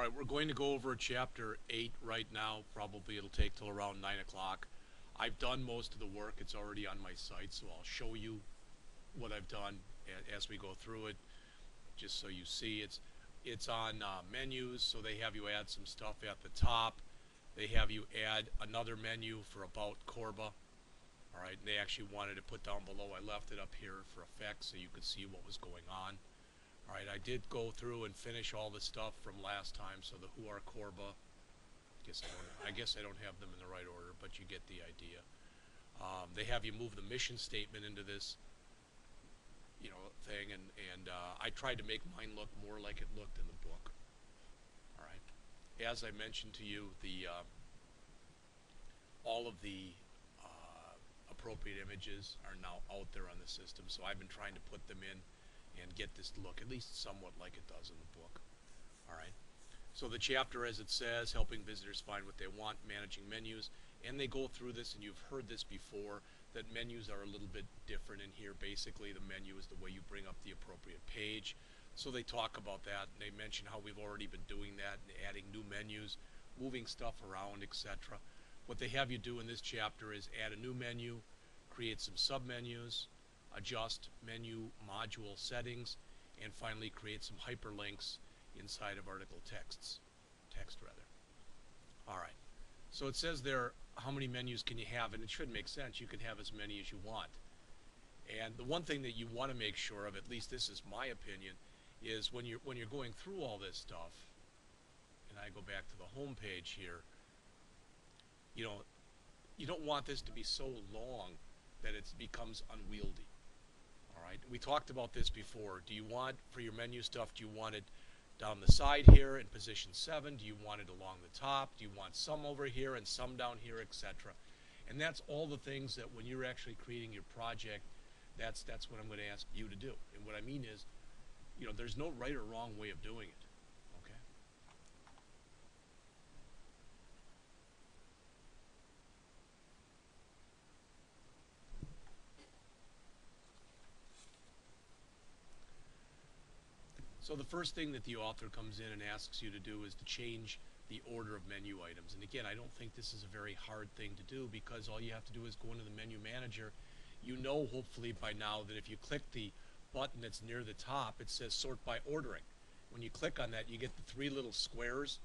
right, we're going to go over chapter 8 right now. Probably it'll take till around 9 o'clock. I've done most of the work. It's already on my site, so I'll show you what I've done as we go through it, just so you see. It's on menus, so they have you add some stuff at the top. They have you add another menu for About Corba. All right, and they actually wanted to put down below. I left it up here for effect so you could see what was going on. All right, I did go through and finish all the stuff from last time, so the Who Are Corba. I guess I don't have them in the right order, but you get the idea. They have you move the mission statement into this, thing, and I tried to make mine look more like it looked in the book. All right, as I mentioned to you, the all of the appropriate images are now out there on the system, so I've been trying to put them in and get this to look at least somewhat like it does in the book. All right. So the chapter, as it says, helping visitors find what they want, managing menus, and they go through this, and you've heard this before, that menus are a little bit different in here. Basically, the menu is the way you bring up the appropriate page. So they talk about that, and they mention how we've already been doing that, and adding new menus, moving stuff around, etc. What they have you do in this chapter is add a new menu, create some submenus, adjust menu module settings, and finally create some hyperlinks inside of article text. All right. So it says there how many menus can you have, and it should make sense. You can have as many as you want. And the one thing that you want to make sure of, at least this is my opinion, is when you're going through all this stuff, and I go back to the home page here, you don't want this to be so long that it becomes unwieldy. All right. We talked about this before. Do you want, for your menu stuff, do you want it down the side here in position 7? Do you want it along the top? Do you want some over here and some down here, etc.? And that's all the things that when you're actually creating your project, that's what I'm going to ask you to do. And what I mean is, there's no right or wrong way of doing it. Okay? So the first thing that the author comes in and asks you to do is to change the order of menu items. And again, I don't think this is a very hard thing to do, because all you have to do is go into the menu manager. You know, hopefully by now, that if you click the button that's near the top, it says sort by ordering. When you click on that, you get the 3 little squares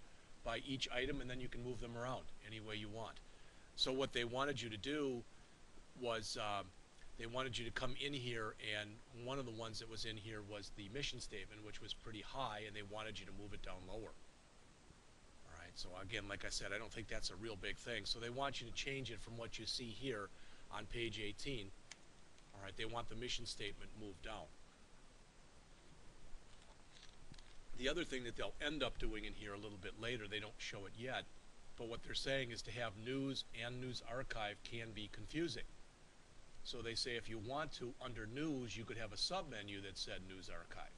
by each item, and then you can move them around any way you want. So what they wanted you to do was they wanted you to come in here, and one of the ones that was in here was the mission statement, which was pretty high, and they wanted you to move it down lower. All right, so again, like I said, I don't think that's a real big thing. So they want you to change it from what you see here on page 18. All right, they want the mission statement moved down. The other thing that they'll end up doing in here a little bit later, they don't show it yet, but what they're saying is to have news and news archive can be confusing. So they say if you want to, under news, you could have a submenu that said news archive.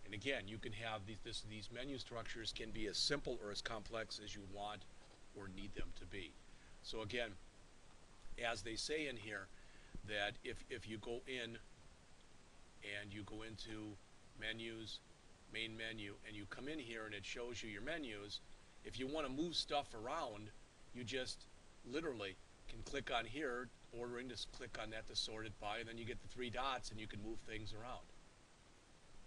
And again, you can have these menu structures can be as simple or as complex as you want or need them to be. So again, as they say in here, that if you go in and you go into menus, main menu, and you come in here and it shows you your menus, if you want to move stuff around, you just literally can click on here, ordering, just click on that to sort it by, and then you get the 3 dots and you can move things around.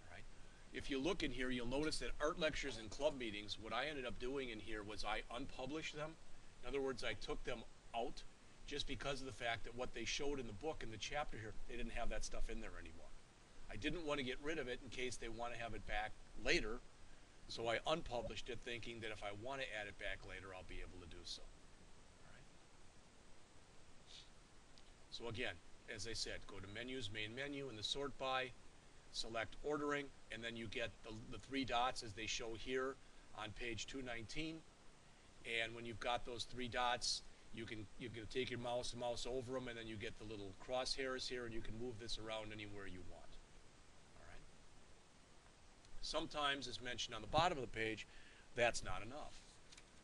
All right. If you look in here, you'll notice that art lectures and club meetings, what I ended up doing in here was I unpublished them. In other words, I took them out just because of the fact that what they showed in the book, in the chapter here, they didn't have that stuff in there anymore. I didn't want to get rid of it in case they want to have it back later, so I unpublished it, thinking that if I want to add it back later, I'll be able to do so. So again, as I said, go to menus, main menu, and the sort by, select ordering, and then you get the 3 dots as they show here on page 219. And when you've got those 3 dots, you can take your mouse over them, and then you get the little crosshairs here, and you can move this around anywhere you want. All right. Sometimes, as mentioned on the bottom of the page, that's not enough.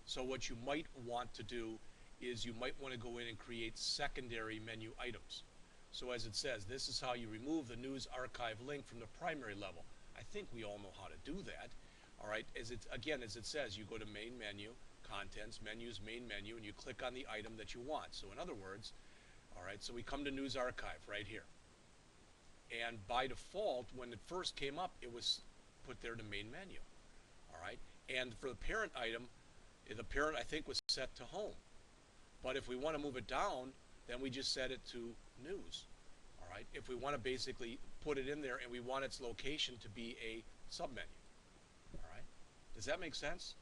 So what you might want to do is you might want to go in and create secondary menu items. So as it says, this is how you remove the news archive link from the primary level. I think we all know how to do that. All right, as it says, you go to main menu, contents, menus, main menu, and you click on the item that you want. So in other words, all right, so we come to News Archive right here. And by default, when it first came up, it was put there to main menu. All right, and for the parent item, the parent I think was set to home. But if we want to move it down, then we just set it to news. All right, if we want to basically put it in there and we want its location to be a submenu. All right, does that make sense?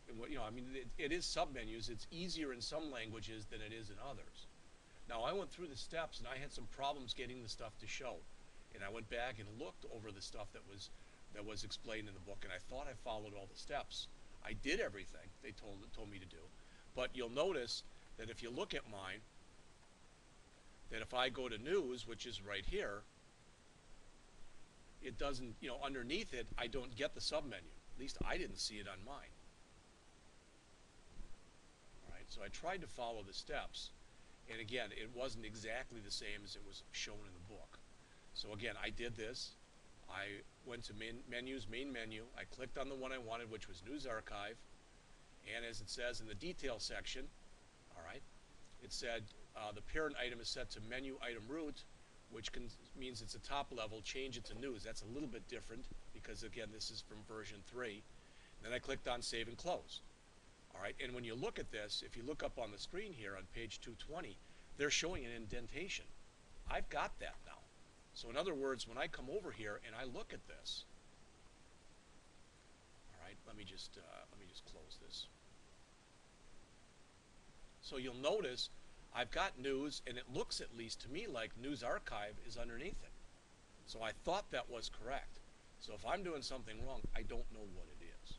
You know, I mean, it is submenus. It's easier in some languages than it is in others. Now, I went through the steps and I had some problems getting the stuff to show. And I went back and looked over the stuff that was explained in the book, and I thought I followed all the steps. I did everything they told me to do. But you'll notice that if you look at mine, that if I go to news, which is right here, it doesn't, you know, underneath it, I don't get the submenu. At least I didn't see it on mine. All right, so I tried to follow the steps. And again, it wasn't exactly the same as it was shown in the book. So again, I did this. I went to menus, main menu. I clicked on the one I wanted, which was News Archive. And as it says in the detail section, all right, it said the parent item is set to menu item root, which means it's a top level. Change it to news. That's a little bit different because, again, this is from version 3. Then I clicked on Save and Close. All right, and when you look at this, if you look up on the screen here on page 220, they're showing an indentation. I've got that now. So in other words, when I come over here and I look at this, all right, let me just close this. So you'll notice I've got news, and it looks at least to me like News Archive is underneath it. So I thought that was correct. So if I'm doing something wrong, I don't know what it is.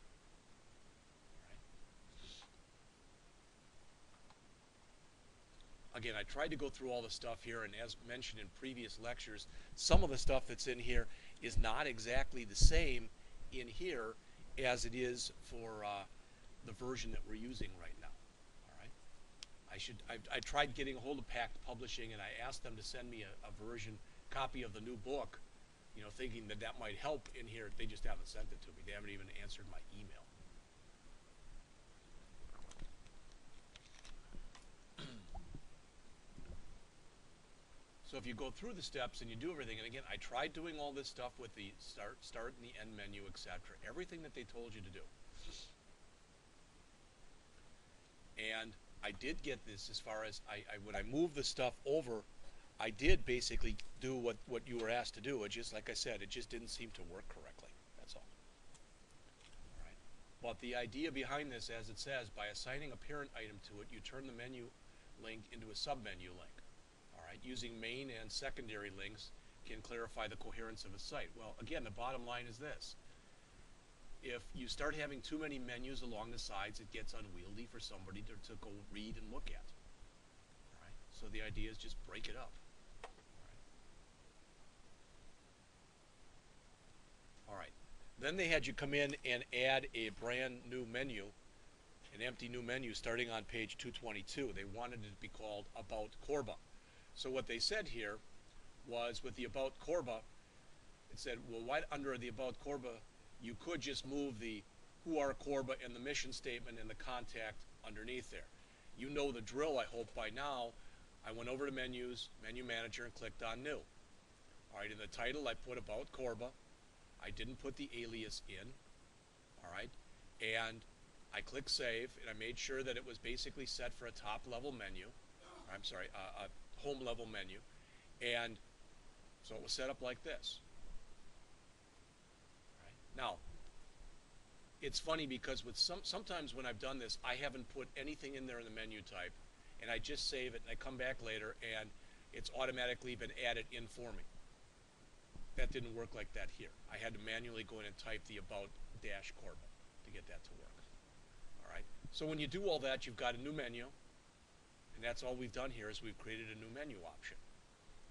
Again, I tried to go through all the stuff here, and as mentioned in previous lectures, some of the stuff that's in here is not exactly the same in here as it is for the version that we're using right now. All right. I tried getting a hold of Pact Publishing, and I asked them to send me a version copy of the new book, you know, thinking that that might help in here. They just haven't sent it to me. They haven't even answered my email. So if you go through the steps and you do everything, and again, I tried doing all this stuff with the start and the end menu, etc. Everything that they told you to do. And I did get this as far as when I moved the stuff over, I did basically do what you were asked to do. It just, like I said, it just didn't seem to work correctly. That's all. All right. But the idea behind this, as it says, by assigning a parent item to it, you turn the menu link into a submenu link. Using main and secondary links can clarify the coherence of a site. Well, again, the bottom line is this. If you start having too many menus along the sides, it gets unwieldy for somebody to go read and look at. All right? So the idea is just break it up. All right. Then they had you come in and add a brand new menu, an empty new menu starting on page 222. They wanted it to be called About Corba. So what they said here was with the About Corba, it said, well, why under the About Corba, you could just move the Who Are Corba and the mission statement and the contact underneath there. You know the drill, I hope, by now. I went over to Menus, Menu Manager, and clicked on New. All right, in the title, I put About Corba. I didn't put the alias in. All right, and I clicked Save, and I made sure that it was basically set for a top-level menu. I'm sorry, a home level menu, and so it was set up like this. Right. Now, it's funny because with sometimes when I've done this, I haven't put anything in there in the menu type, and I just save it, and I come back later, and it's automatically been added in for me. That didn't work like that here. I had to manually go in and type the About-Corba to get that to work. All right. So when you do all that, you've got a new menu. And that's all we've done here is we've created a new menu option.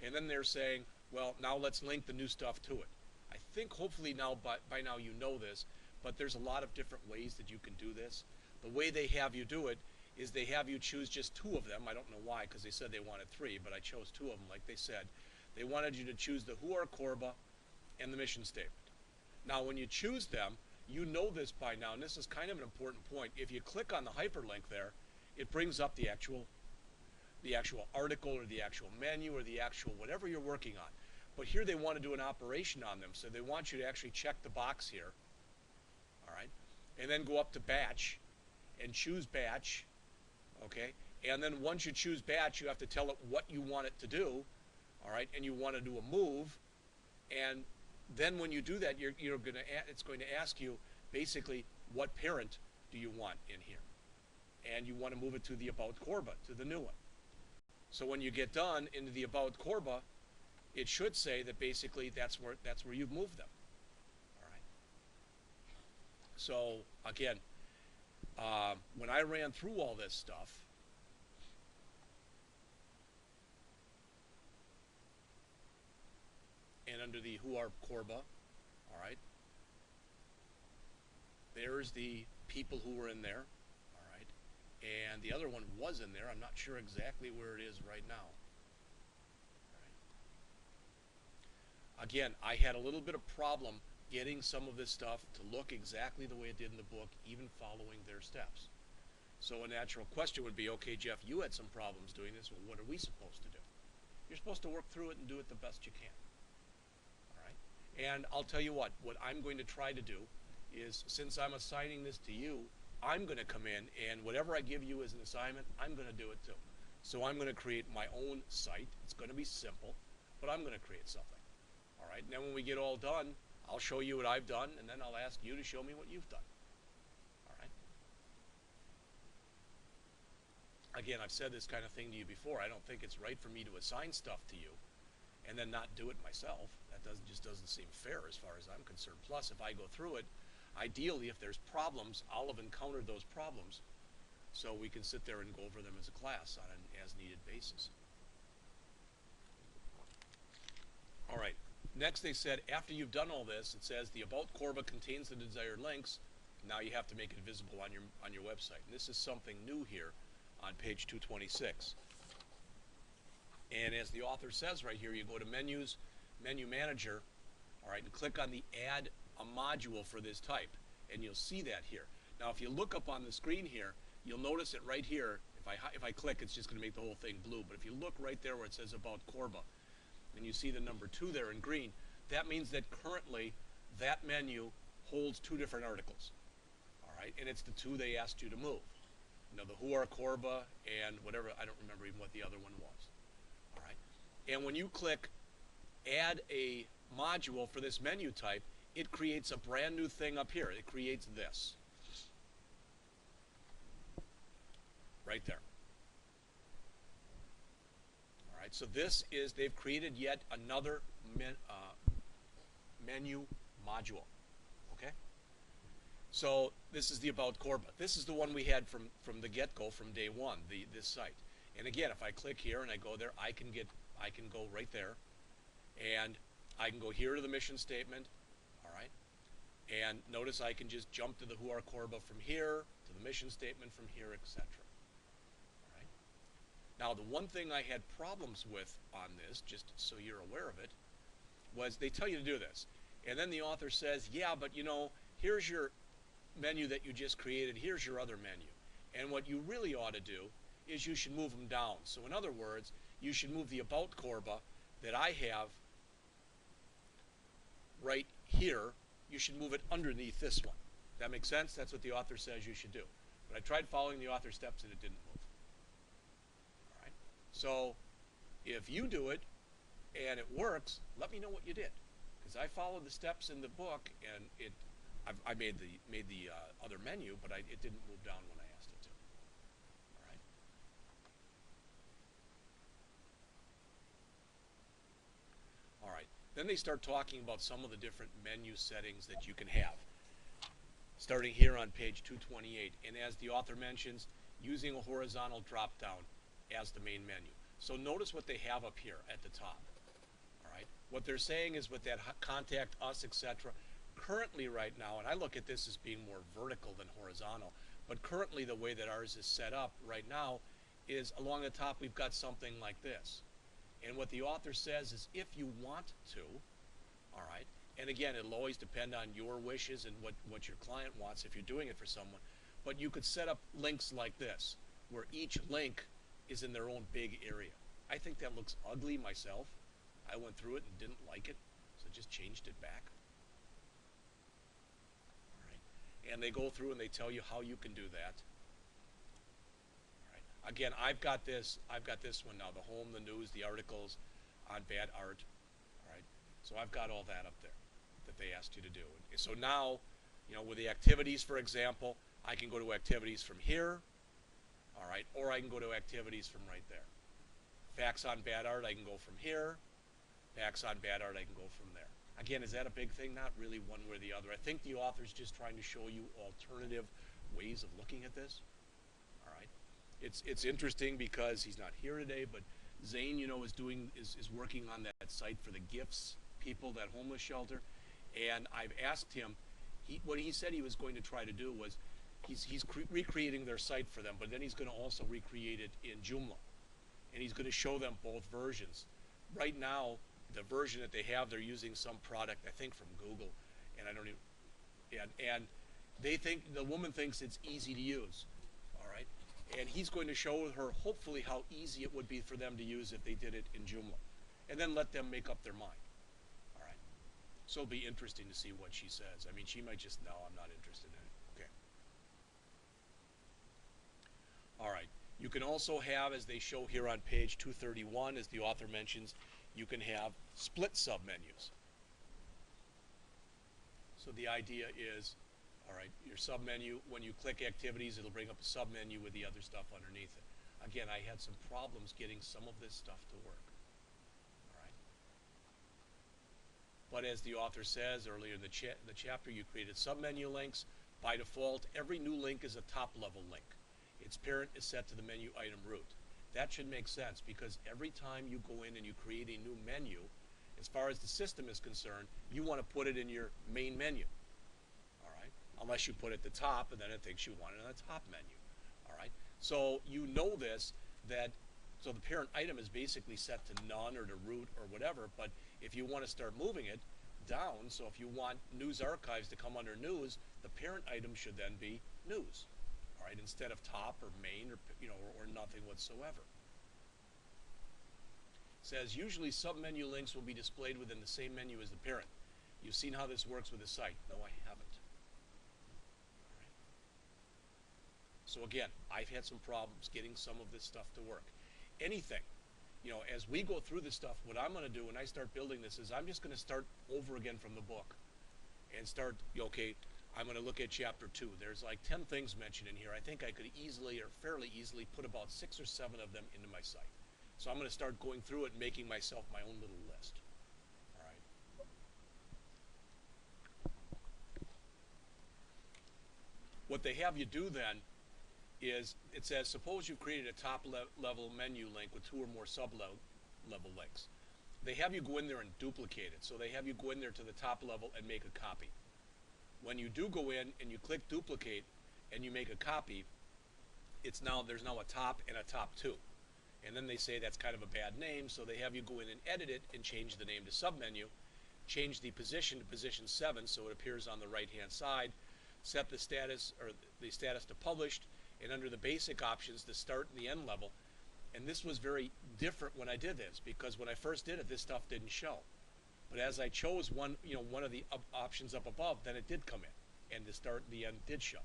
And then they're saying, well, now let's link the new stuff to it. I think hopefully now by now you know this, but there's a lot of different ways that you can do this. The way they have you do it is they have you choose just 2 of them. I don't know why, because they said they wanted 3, but I chose 2 of them like they said. They wanted you to choose the Who Are Corba and the mission statement. Now when you choose them, You know this by now, and this is kind of an important point. If you click on the hyperlink there, it brings up the actual article or the actual menu or the actual whatever you're working on. But here they want to do an operation on them, so they want you to actually check the box here, all right, and then go up to batch and choose batch, okay, and then once you choose batch, you have to tell it what you want it to do, all right, and you want to do a move, and then when you do that, it's going to ask you basically what parent do you want in here, and you want to move it to the About Corba, to the new one. So when you get done into the About Corba, it should say that basically that's where you've moved them. All right. So again, when I ran through all this stuff, and under the Huar Corba, all right, there's the people who were in there, all right, and the other one was in there. I'm not sure exactly where it is right now. Again, I had a little bit of problem getting some of this stuff to look exactly the way it did in the book, even following their steps. So a natural question would be, okay, Jeff, you had some problems doing this. Well, what are we supposed to do? You're supposed to work through it and do it the best you can. All right? And I'll tell you what I'm going to try to do is, since I'm assigning this to you, I'm going to come in, and whatever I give you as an assignment, I'm going to do it too. So I'm going to create my own site. It's going to be simple, but I'm going to create something. All right, and then when we get all done, I'll show you what I've done, and then I'll ask you to show me what you've done. All right. Again, I've said this kind of thing to you before. I don't think it's right for me to assign stuff to you and then not do it myself. That just doesn't seem fair as far as I'm concerned. Plus, if I go through it, ideally, if there's problems, I'll have encountered those problems, so we can sit there and go over them as a class on an as-needed basis. All right. Next, they said, after you've done all this, it says the About Corba contains the desired links. Now you have to make it visible on your website. And this is something new here on page 226. And as the author says right here, you go to Menus, Menu Manager, all right, and click on the Add a Module for this type, and you'll see that here. Now, if you look up on the screen here, you'll notice it right here. If I click, it's just going to make the whole thing blue. But if you look right there where it says About Corba, and you see the number 2 there in green, that means that currently that menu holds 2 different articles. All right, and it's the 2 they asked you to move. You know, the Huar Corba and whatever, I don't remember even what the other one was. All right, and when you click Add a Module for this menu type, it creates a brand new thing up here. It creates this. Right there. So this is, they've created yet another menu module, okay? So this is the About Corba. This is the one we had from the get-go, from day one, this site. And again, if I click here and I go there, I can go right there, and I can go here to the mission statement, all right? And notice I can just jump to the Huar Corba from here, to the mission statement from here, etc. Now, the one thing I had problems with on this, just so you're aware of it, was they tell you to do this. And then the author says, yeah, but you know, here's your menu that you just created, here's your other menu. And what you really ought to do is you should move them down. So in other words, you should move the About Corba that I have right here, you should move it underneath this one. That makes sense? That's what the author says you should do. But I tried following the author's steps and it didn't move. So if you do it and it works, let me know what you did, because I followed the steps in the book and I made the other menu, but it didn't move down when I asked it to. All right. All right. Then they start talking about some of the different menu settings that you can have. Starting here on page 228, and as the author mentions, using a horizontal drop-down as the main menu. So notice what they have up here at the top. All right. What they're saying is with that contact us, etc. Currently right now, and I look at this as being more vertical than horizontal, but currently the way that ours is set up right now is along the top we've got something like this. And what the author says is if you want to, all right, And again, it'll always depend on your wishes and what your client wants if you're doing it for someone. But you could set up links like this, where each link is in their own big area. I think that looks ugly myself. I went through it and didn't like it, so I just changed it back. All right. And they go through and they tell you how you can do that. All right. Again, I've got this one now, the home, the news, the articles on bad art. All right. So I've got all that up there that they asked you to do. So now, with the activities, for example, I can go to activities from here, all right, or I can go to activities from right there. Facts on bad art, I can go from here. Facts on bad art, I can go from there. Again, is that a big thing? Not really one way or the other. I think the author's just trying to show you alternative ways of looking at this. All right. It's interesting because he's not here today, but Zane, is working on that site for the gifts people, that homeless shelter. And I've asked him, what he said he was going to try to do was, he's recreating their site for them, but then he's going to also recreate it in Joomla. And he's going to show them both versions. Right now, the version that they have, they're using some product, I think from Google, and I don't even, and they think, the woman thinks it's easy to use, all right? And he's going to show her, hopefully, how easy it would be for them to use if they did it in Joomla. And then let them make up their mind. So it'll be interesting to see what she says. I mean, she might just, no, I'm not interested in it. Okay. All right. You can also have, as they show here on page 231, as the author mentions, you can have split submenus. So the idea is, all right, your submenu, when you click activities, it'll bring up a submenu with the other stuff underneath it. Again, I had some problems getting some of this stuff to work. But as the author says earlier in the chapter, you created submenu links. By default, every new link is a top-level link. Its parent is set to the menu item root. That should make sense because every time you go in and you create a new menu, as far as the system is concerned, you want to put it in your main menu. All right? Unless you put it at the top, and then it thinks you want it on the top menu. All right? So you know this, so the parent item is basically set to none or to root or whatever, but if you want to start moving it down, so if you want news archives to come under news, the parent item should then be news, all right, instead of top or main or nothing whatsoever. It says usually submenu links will be displayed within the same menu as the parent. You've seen how this works with the site. No, I haven't. All right. So again, I've had some problems getting some of this stuff to work. Anything, as we go through this stuff, what I'm going to do when I start building this is I'm just going to start over again from the book and start, okay, I'm going to look at chapter 2. There's like 10 things mentioned in here. I think I could easily or fairly easily put about 6 or 7 of them into my site. So I'm going to start going through it and making myself my own little list. All right. What they have you do then is it says, suppose you've created a top-level menu link with 2 or more sub-level links. They have you go in there and duplicate it. So they have you go in there to the top level and make a copy. When you do go in and you click duplicate and you make a copy, there's now a top and a top 2. And then they say that's kind of a bad name, so they have you go in and edit it and change the name to submenu, change the position to position 7 so it appears on the right-hand side, set the status to published, and under the basic options, the start and the end level. And this was very different when I did this, because when I first did it, this stuff didn't show. But as I chose one of the options up above, then it did come in, and the start and the end did show.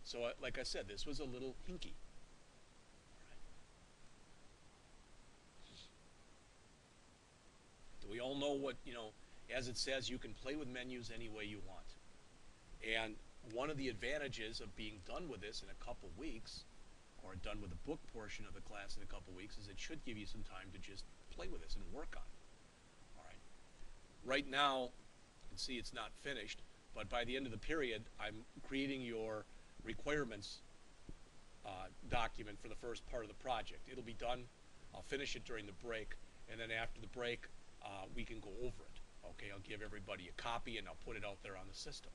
So like I said, this was a little hinky. We all know what, as it says, you can play with menus any way you want. And one of the advantages of being done with this in a couple weeks, or done with the book portion of the class in a couple weeks, is it should give you some time to just play with this and work on it. All right. Right now, you can see it's not finished, but by the end of the period, I'm creating your requirements document for the first part of the project. It'll be done. I'll finish it during the break, and then after the break, we can go over it. Okay, I'll give everybody a copy, and I'll put it out there on the system.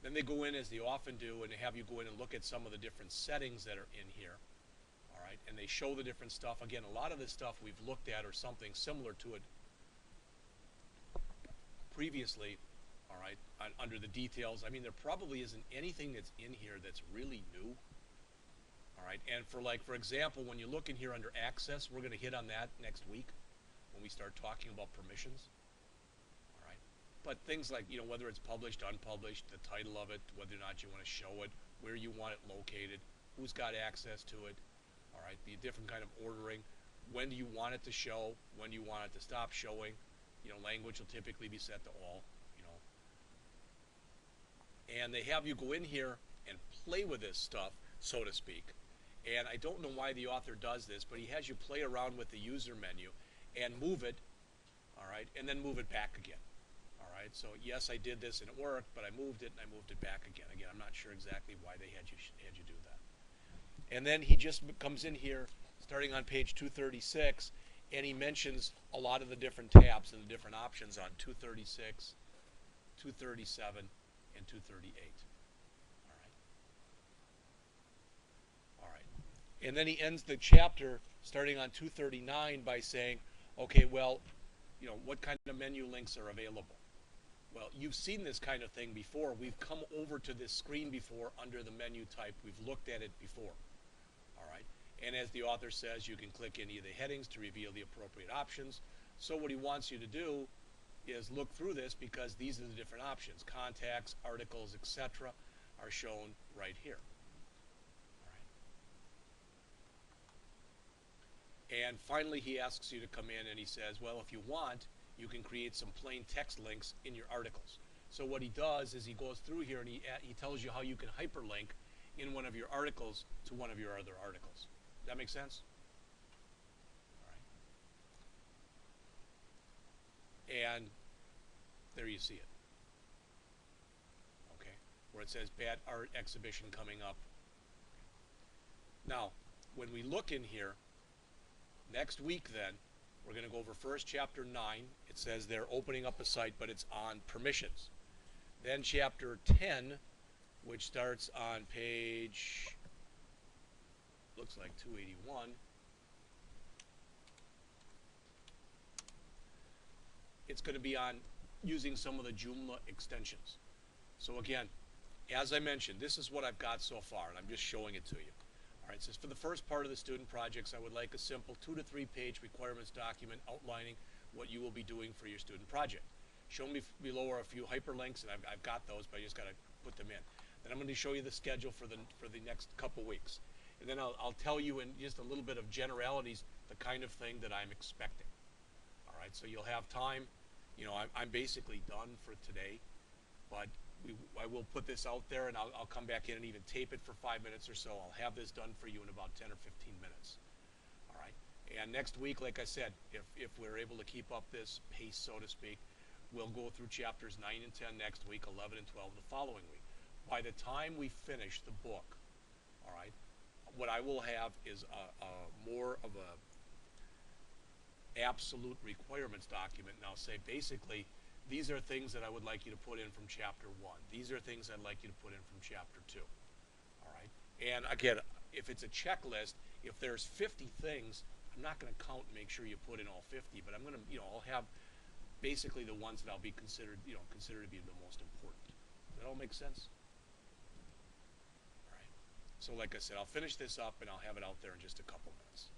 Then they go in, as they often do, and they have you go in and look at some of the different settings that are in here. All right, and they show the different stuff. Again, a lot of this stuff we've looked at or something similar to it previously, all right, under the details. I mean, there probably isn't anything that's in here that's really new. All right, and for example, when you look in here under access, we're going to hit on that next week when we start talking about permissions. All right, but things like, whether it's published, unpublished, the title of it, whether or not you want to show it, where you want it located, who's got access to it. All right, the different kind of ordering. When do you want it to show? When do you want it to stop showing? Language will typically be set to all. And they have you go in here and play with this stuff, so to speak. And I don't know why the author does this, but he has you play around with the user menu and move it, all right, and then move it back again. All right, so yes, I did this and it worked, but I moved it and I moved it back again. Again, I'm not sure exactly why they had you do that. And then he just comes in here, starting on page 236, and he mentions a lot of the different tabs and the different options on 236, 237, and 238. All right. And then he ends the chapter starting on 239 by saying, okay, well, what kind of menu links are available? Well, you've seen this kind of thing before. We've come over to this screen before under the menu type. We've looked at it before. All right. And as the author says, you can click any of the headings to reveal the appropriate options. So what he wants you to do is look through this, because these are the different options. Contacts, articles, etc. are shown right here. All right. And finally, he asks you to come in and he says, well, if you want, you can create some plain text links in your articles. So what he does is he goes through here and he tells you how you can hyperlink in one of your articles to one of your other articles. Does that make sense? And there you see it. Okay, where it says Bad Art Exhibition coming up. Now, when we look in here, next week then, we're going to go over first chapter 9. It says they're opening up a site, but it's on permissions. Then chapter 10, which starts on page, looks like 281. It's going to be on using some of the Joomla extensions. So again, as I mentioned, this is what I've got so far, and I'm just showing it to you. All right, so for the first part of the student projects, I would like a simple 2 to 3 page requirements document outlining what you will be doing for your student project. Show me below are a few hyperlinks, and I've got those, but I just got to put them in. Then I'm going to show you the schedule for the next couple weeks. And then I'll tell you in just a little bit of generalities the kind of thing that I'm expecting. All right, so you'll have time. I'm basically done for today, but I will put this out there, and I'll come back in and even tape it for 5 minutes or so. I'll have this done for you in about 10 or 15 minutes. All right, and next week, like I said, if we're able to keep up this pace, so to speak, we'll go through chapters 9 and 10 next week, 11 and 12 the following week. By the time we finish the book, all right, what I will have is more of a absolute requirements document, and I'll say basically these are things that I would like you to put in from chapter 1. These are things I'd like you to put in from chapter 2. All right, and again, if it's a checklist, if there's 50 things, I'm not going to count and make sure you put in all 50, but I'm going to, I'll have basically the ones that I'll be considered to be the most important. Does that all make sense? All right, so like I said, I'll finish this up and I'll have it out there in just a couple minutes.